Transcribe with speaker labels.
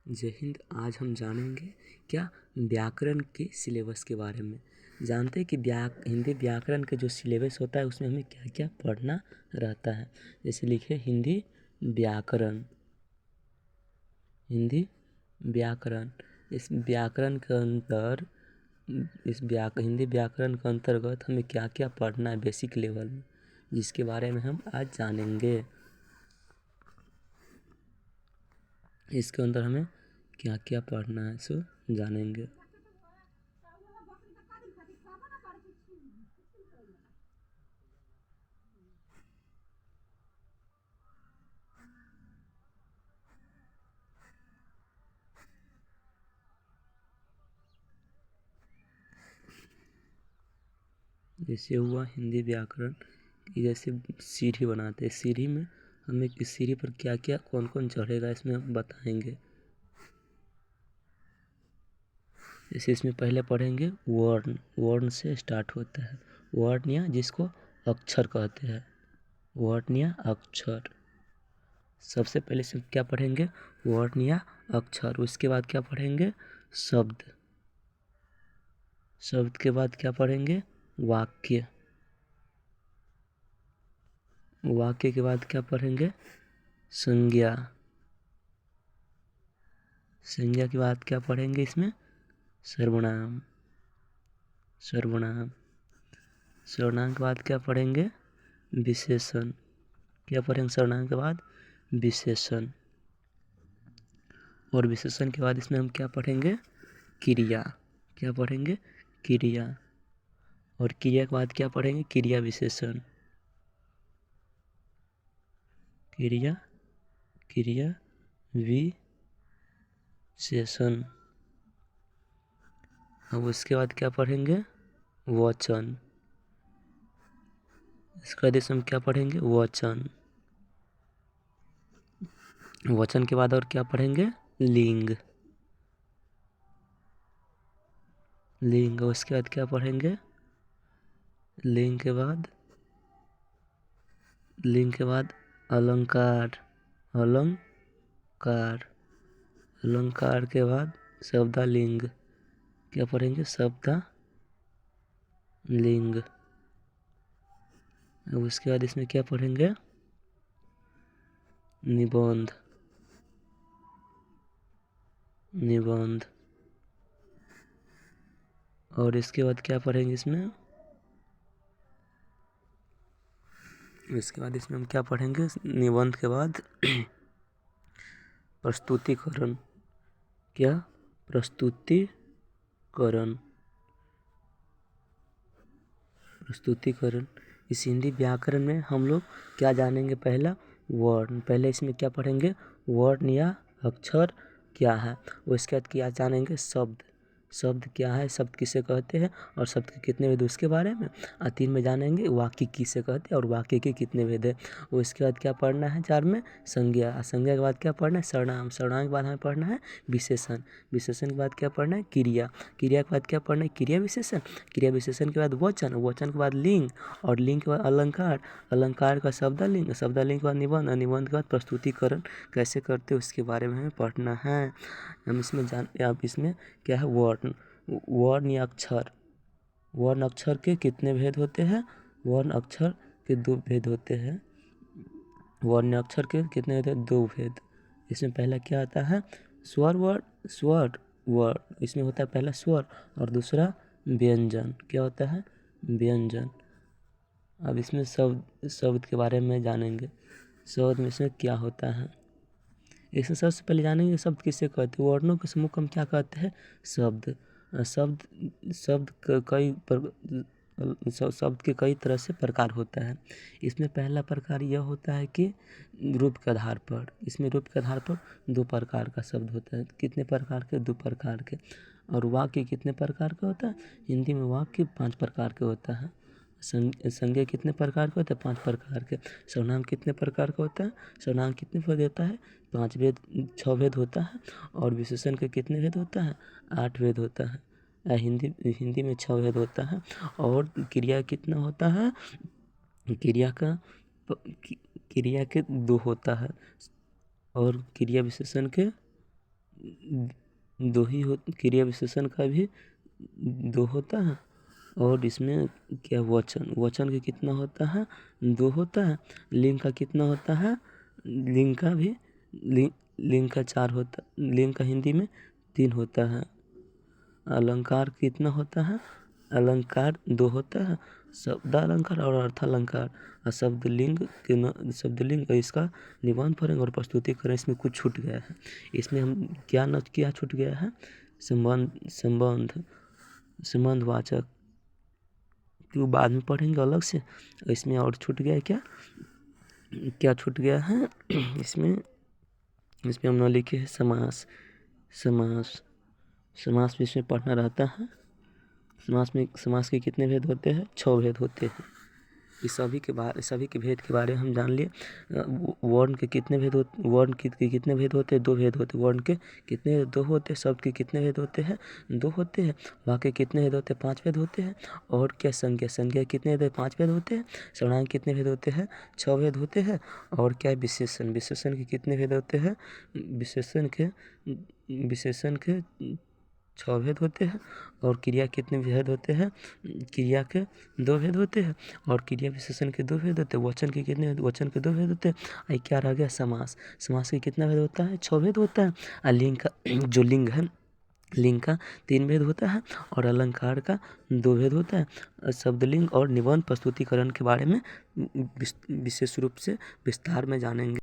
Speaker 1: जय हिंद। आज हम जानेंगे क्या व्याकरण के सिलेबस के बारे में। जानते हैं कि हिंदी व्याकरण के जो सिलेबस होता है उसमें हमें क्या क्या पढ़ना रहता है। जैसे लिखे हिंदी व्याकरण। हिंदी व्याकरण इस व्याकरण के अंदर हिंदी व्याकरण के अंतर्गत हमें क्या क्या पढ़ना है बेसिक लेवल में, जिसके बारे में हम आज जानेंगे। इसके अंदर हमें क्या क्या पढ़ना है सो जानेंगे। जैसे हुआ हिंदी व्याकरण की, जैसे सीढ़ी बनाते हैं, सीढ़ी में हमें इस सीढ़ी पर क्या क्या कौन कौन चढ़ेगा इसमें हम बताएंगे। जैसे इसमें पहले पढ़ेंगे वर्ण। वर्ण से स्टार्ट होता है वर्ण या जिसको अक्षर कहते हैं। वर्ण या अक्षर सबसे पहले से क्या पढ़ेंगे, वर्ण या अक्षर। उसके बाद क्या पढ़ेंगे, शब्द। शब्द के बाद क्या पढ़ेंगे, वाक्य। वाक्य के बाद क्या पढ़ेंगे, संज्ञा। संज्ञा के बाद क्या पढ़ेंगे इसमें, सर्वनाम। सर्वनाम। सर्वनाम के बाद क्या पढ़ेंगे, विशेषण। क्या पढ़ेंगे सर्वनाम के बाद, विशेषण। और विशेषण के बाद इसमें हम क्या पढ़ेंगे, क्रिया। क्या पढ़ेंगे, क्रिया। और क्रिया के बाद क्या पढ़ेंगे, क्रिया विशेषण। क्रिया क्रिया विशेषण। अब उसके बाद क्या पढ़ेंगे, वचन। इसके बाद हम क्या पढ़ेंगे, वचन। वचन के बाद और क्या पढ़ेंगे, लिंग। लिंग। उसके बाद क्या पढ़ेंगे, लिंग के बाद अलंकार। अलंकार। अलंकार के बाद शब्दालिंग। क्या पढ़ेंगे, शब्दालिंग। अब उसके बाद इसमें क्या पढ़ेंगे, निबंध। निबंध। और इसके बाद क्या पढ़ेंगे इसमें हम क्या पढ़ेंगे, निबंध के बाद प्रस्तुतिकरण। क्या, प्रस्तुतिकरण। प्रस्तुतिकरण। इस हिंदी व्याकरण में हम लोग क्या जानेंगे, पहला वर्ण। पहले इसमें क्या पढ़ेंगे, वर्ण या अक्षर क्या है। उसके बाद क्या जानेंगे, शब्द। शब्द क्या है, शब्द किसे कहते हैं और शब्द के कितने भेद, उसके बारे में। और 3 में जानेंगे वाक्य किसे कहते हैं और वाक्य के कितने भेद है। उसके बाद क्या पढ़ना है, 4 में संज्ञा। संज्ञा के बाद क्या पढ़ना है, सर्वनाम। सर्वनाम के बाद हमें पढ़ना है विशेषण। विशेषण के बाद क्या पढ़ना है, क्रिया। क्रिया के बाद क्या पढ़ना है, क्रिया विशेषण। क्रिया विशेषण के बाद वचन। वचन के बाद लिंग। और लिंग के बाद अलंकार। अलंकार का शब्दालिंग। शब्दालिंग के बाद निबंध। निबंध के बाद प्रस्तुतिकरण कैसे करते हैं उसके बारे में हमें पढ़ना है। हम इसमें अब इसमें क्या है, वर्ण। वर्ण या अक्षर। वर्ण अक्षर के कितने भेद होते हैं, वर्ण अक्षर के 2 भेद होते हैं। वर्ण अक्षर के कितने भेद, 2 भेद। इसमें पहला क्या आता है, स्वर वर्ण। स्वर वर्ण इसमें होता है पहला स्वर और दूसरा व्यंजन। क्या होता है, व्यंजन। अब इसमें शब्द के बारे में जानेंगे। शब्द में इसमें क्या होता है, इसमें सबसे पहले जानेंगे शब्द किसे कहते हैं। वर्णों के समूह को हम क्या कहते हैं, शब्द। शब्द शब्द शब्द के कई तरह से प्रकार होता है। इसमें पहला प्रकार यह होता है कि रूप के आधार पर। इसमें रूप के आधार पर 2 प्रकार का शब्द होता है। कितने प्रकार के, 2 प्रकार के। और वाक्य कितने प्रकार का होता है, हिंदी में वाक्य 5 प्रकार के होता है। संज्ञा कितने प्रकार का होता है, 5 प्रकार के। सर्वनाम कितने प्रकार का होता है, सर्वनाम कितने भेद होता है, 5 भेद, 6 भेद होता है। और विशेषण के कितने भेद होता है, 8 भेद होता है। हिंदी में 6 भेद होता है। और क्रिया कितना होता है, क्रिया के 2 होता है। और क्रिया विशेषण के दो ही क्रिया विशेषण का भी दो होता है। और इसमें क्या वचन का कितना होता है, दो होता है। लिंग का कितना होता है, लिंग का भी लिंग का चार होता, लिंग का हिंदी में तीन होता है। अलंकार कितना होता है, अलंकार दो होता है, शब्द अलंकार और अर्थालंकार। और शब्दलिंग इसका निबंध पढ़ेंगे और प्रस्तुति करें। इसमें कुछ छूट गया है, इसमें हम क्या छूट गया है, संबंधवाचक क्यों बाद में पढ़ेंगे अलग से। इसमें और छूट गया है क्या छूट गया है इसमें हम लिखे हैं समास भी इसमें पढ़ना रहता है। समास के कितने भेद होते हैं, 6 भेद होते हैं। इस सभी के भेद के बारे में हम जान लिए। वर्ण के कितने भेद होते, वर्ण के कितने भेद होते हैं, 2 भेद होते हैं। वर्ण के कितने, 2 होते हैं। शब्द के कितने भेद होते हैं, 2 होते हैं। वाक्य कितने भेद होते हैं, 5 भेद होते हैं। और क्या संज्ञा कितने भेद, 5 भेद होते हैं। सर्वनाम कितने भेद होते हैं, 6 भेद होते हैं। और क्या है विशेषण के कितने भेद होते हैं, विशेषण के 6 भेद होते हैं। और क्रिया कितने भेद होते हैं, क्रिया के 2 भेद होते हैं। और क्रिया विशेषण के 2 भेद होते हैं। वचन के कितने, वचन के 2 भेद होते हैं। आई क्या रह गया, समास के कितना भेद होता है, 6 भेद होता है। और लिंग का जो लिंग है, लिंग का 3 भेद होता है। और अलंकार का 2 भेद होता है। शब्दलिंग और निबंध प्रस्तुतिकरण के बारे में विशेष रूप से विस्तार में जानेंगे।